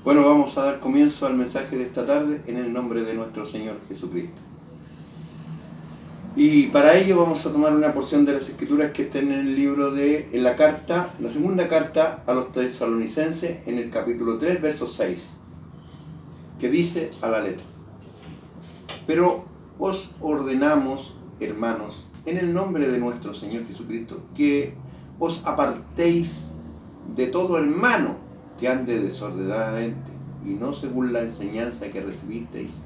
Bueno, vamos a dar comienzo al mensaje de esta tarde en el nombre de nuestro Señor Jesucristo. Y para ello vamos a tomar una porción de las Escrituras que está en el libro en la segunda carta a los tesalonicenses, en el capítulo 3, verso 6, que dice a la letra: Pero os ordenamos, hermanos, en el nombre de nuestro Señor Jesucristo, que os apartéis de todo hermano que ande desordenadamente y no según la enseñanza que recibisteis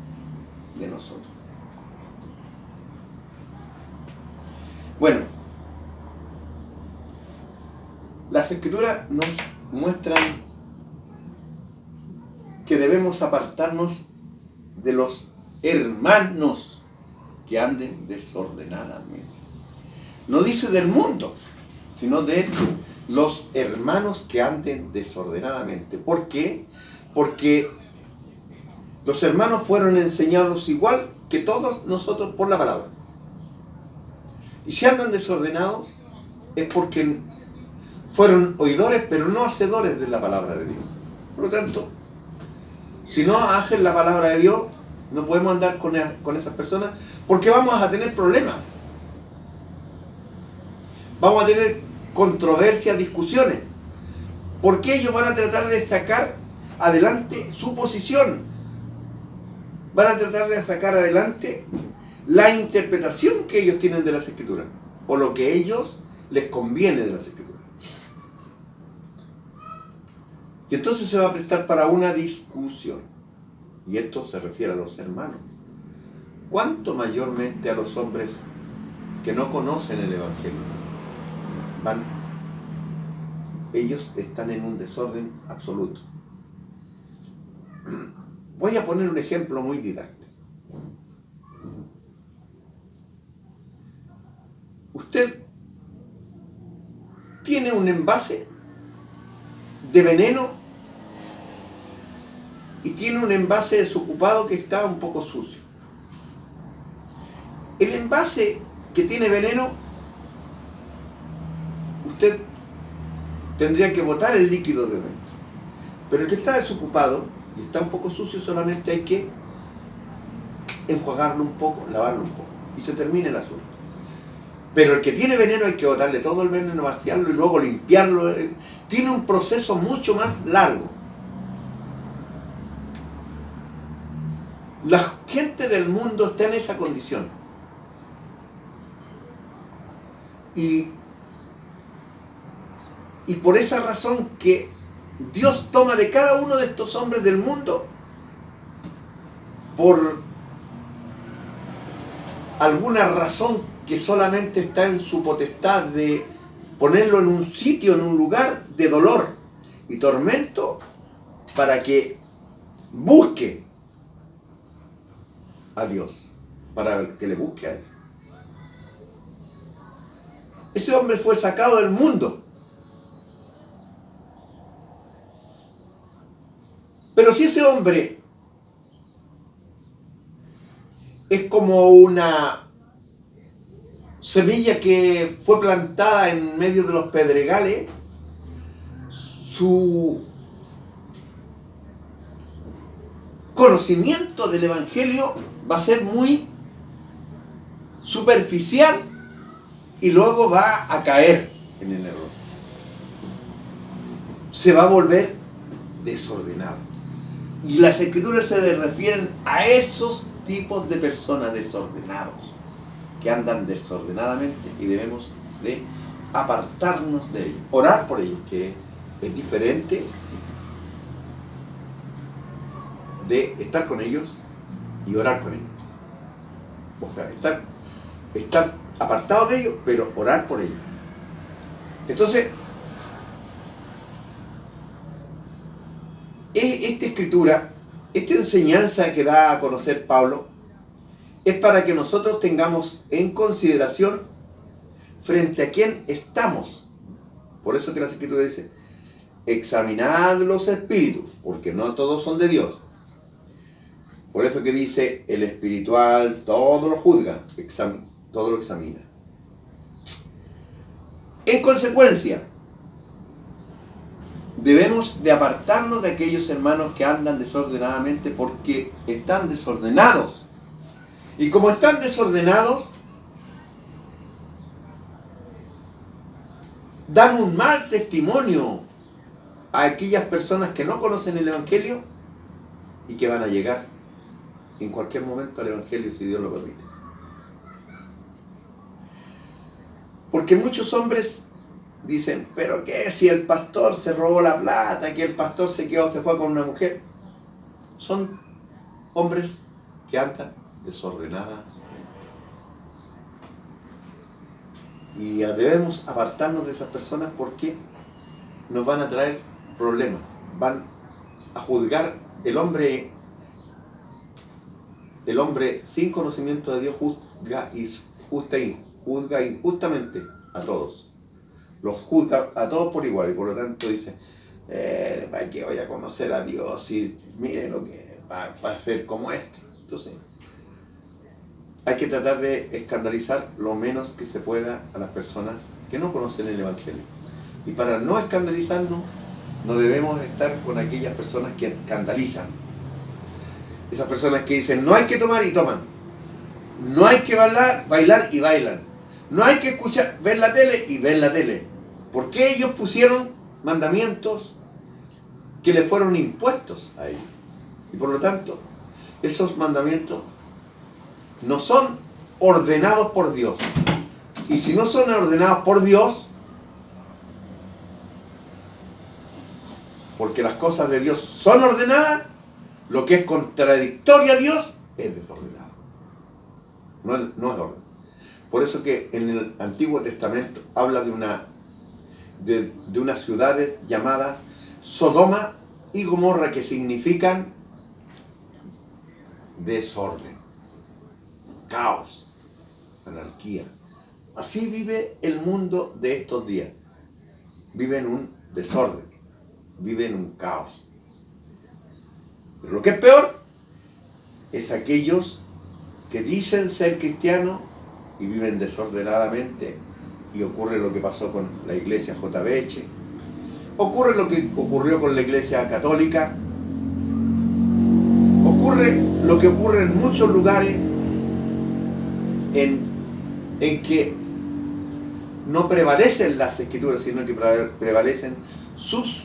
de nosotros. Bueno, las Escrituras nos muestran que debemos apartarnos de los hermanos que anden desordenadamente. No dice del mundo, sino de los hermanos que anden desordenadamente. ¿Por qué? Porque los hermanos fueron enseñados igual que todos nosotros por la palabra. Y si andan desordenados es porque fueron oidores pero no hacedores de la palabra de Dios. Por lo tanto, si no hacen la palabra de Dios, no podemos andar con esas personas, porque vamos a tener problemas. Vamos a tener controversias, discusiones, porque ellos van a tratar de sacar adelante su posición. Van a tratar de sacar adelante la interpretación que ellos tienen de las Escrituras, o lo que a ellos les conviene de las Escrituras. Y entonces se va a prestar para una discusión. Y esto se refiere a los hermanos. ¿Cuánto mayormente a los hombres que no conocen el Evangelio? Ellos están en un desorden absoluto. Voy a poner un ejemplo muy didáctico. Usted tiene un envase de veneno y tiene un envase desocupado que está un poco sucio. El envase que tiene veneno, usted tendría que botar el líquido de dentro. Pero el que está desocupado y está un poco sucio, solamente hay que enjuagarlo un poco, lavarlo un poco, y se termina el asunto. Pero el que tiene veneno hay que botarle todo el veneno, vaciarlo y luego limpiarlo. Tiene un proceso mucho más largo. La gente del mundo está en esa condición. Y por esa razón que Dios toma de cada uno de estos hombres del mundo, por alguna razón que solamente está en su potestad de ponerlo en un sitio, en un lugar de dolor y tormento, para que busque a Dios, para que le busque a Él. Ese hombre fue sacado del mundo. Pero si ese hombre es como una semilla que fue plantada en medio de los pedregales, su conocimiento del Evangelio va a ser muy superficial y luego va a caer en el error. Se va a volver desordenado. Y las Escrituras se refieren a esos tipos de personas desordenados, que andan desordenadamente, y debemos de apartarnos de ellos, orar por ellos, que es diferente de estar con ellos y orar con ellos. O sea, estar apartado de ellos, pero orar por ellos. Entonces, esta escritura, esta enseñanza que da a conocer Pablo, es para que nosotros tengamos en consideración frente a quién estamos. Por eso que la Escritura dice: examinad los espíritus, porque no todos son de Dios. Por eso que dice: el espiritual todo lo juzga, todo lo examina. En consecuencia, Debemos de apartarnos de aquellos hermanos que andan desordenadamente porque están desordenados. Y como están desordenados, dan un mal testimonio a aquellas personas que no conocen el Evangelio y que van a llegar en cualquier momento al Evangelio si Dios lo permite. Porque muchos hombres dicen, pero ¿qué si el pastor se robó la plata, que el pastor se fue con una mujer? Son hombres que andan desordenadamente. Y debemos apartarnos de esas personas porque nos van a traer problemas. Van a juzgar el hombre sin conocimiento de Dios juzga injustamente a todos. Los juzga a todos por igual y por lo tanto dice, ¿para qué voy a conocer a Dios? Y mire lo que va a hacer como este. Entonces, hay que tratar de escandalizar lo menos que se pueda a las personas que no conocen el Evangelio. Y para no escandalizarnos, no debemos estar con aquellas personas que escandalizan. Esas personas que dicen, no hay que tomar y toman. No hay que bailar y bailan. No hay que ver la tele y ven la tele. ¿Por qué ellos pusieron mandamientos que le fueron impuestos a ellos? Y por lo tanto, esos mandamientos no son ordenados por Dios. Y si no son ordenados por Dios, porque las cosas de Dios son ordenadas, lo que es contradictorio a Dios es desordenado. No es orden. Por eso que en el Antiguo Testamento habla de unas ciudades llamadas Sodoma y Gomorra, que significan desorden, caos, anarquía. Así vive el mundo de estos días. Vive en un desorden, vive en un caos. Pero lo que es peor es aquellos que dicen ser cristianos y viven desordenadamente, y ocurre lo que pasó con la iglesia JBH, ocurre lo que ocurrió con la iglesia católica, ocurre lo que ocurre en muchos lugares en que no prevalecen las escrituras, sino que prevalecen sus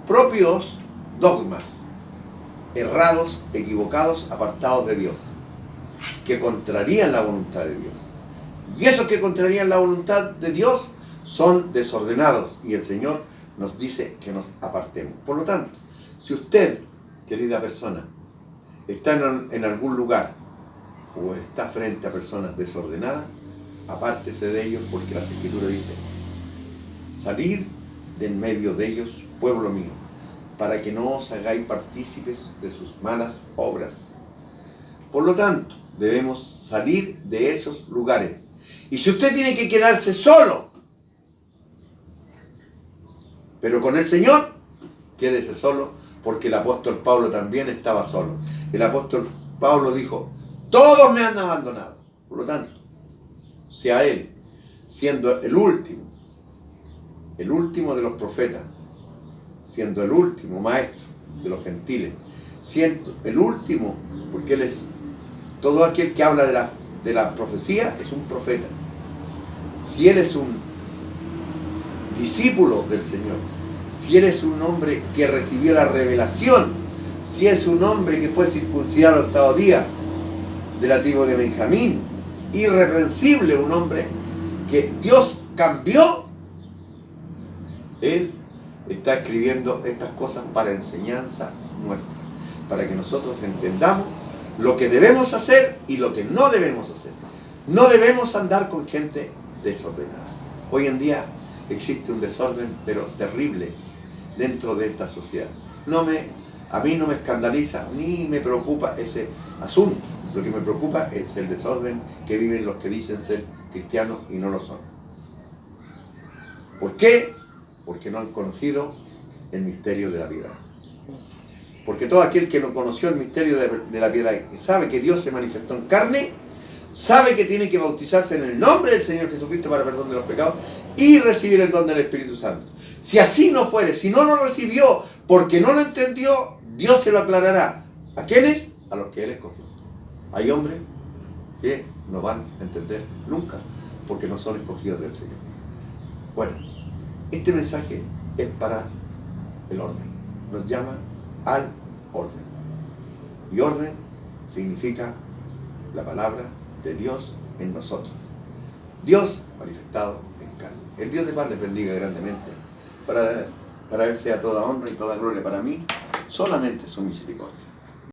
propios dogmas, errados, equivocados, apartados de Dios, que contrarían la voluntad de Dios. Y esos que contrarían la voluntad de Dios son desordenados, y el Señor nos dice que nos apartemos. Por lo tanto, si usted, querida persona, está en algún lugar o está frente a personas desordenadas, apártese de ellos, porque las Escrituras dicen, salir de en medio de ellos, pueblo mío, para que no os hagáis partícipes de sus malas obras. Por lo tanto, debemos salir de esos lugares. Y si usted tiene que quedarse solo, pero con el Señor, quédese solo, porque el apóstol Pablo también estaba solo. El apóstol Pablo dijo, todos me han abandonado. Por lo tanto, si a él, siendo el último de los profetas, siendo el último maestro de los gentiles, siendo el último, porque él es, todo aquel que habla de la profecía es un profeta. Si él es un discípulo del Señor, si él es un hombre que recibió la revelación, si es un hombre que fue circuncidado al octavo día, de la tribu de Benjamín, irreprensible, un hombre que Dios cambió, él está escribiendo estas cosas para enseñanza nuestra, para que nosotros entendamos lo que debemos hacer y lo que no debemos hacer. No debemos andar con gente desordenada. Hoy en día existe un desorden, pero terrible, dentro de esta sociedad. A mí no me escandaliza ni me preocupa ese asunto. Lo que me preocupa es el desorden que viven los que dicen ser cristianos y no lo son. ¿Por qué? Porque no han conocido el misterio de la piedad. Porque todo aquel que no conoció el misterio de la piedad y sabe que Dios se manifestó en carne, sabe que tiene que bautizarse en el nombre del Señor Jesucristo para perdón de los pecados y recibir el don del Espíritu Santo. Si así no fuere, si no lo recibió porque no lo entendió, Dios se lo aclarará. ¿A quiénes? A los que Él escogió. Hay hombres que no van a entender nunca porque no son escogidos del Señor. Bueno, este mensaje es para el orden. Nos llama al orden. Y orden significa la palabra de Dios en nosotros. Dios manifestado en carne. El Dios de paz les bendiga grandemente. Para Él sea toda honra y toda gloria para mí, solamente su misericordia.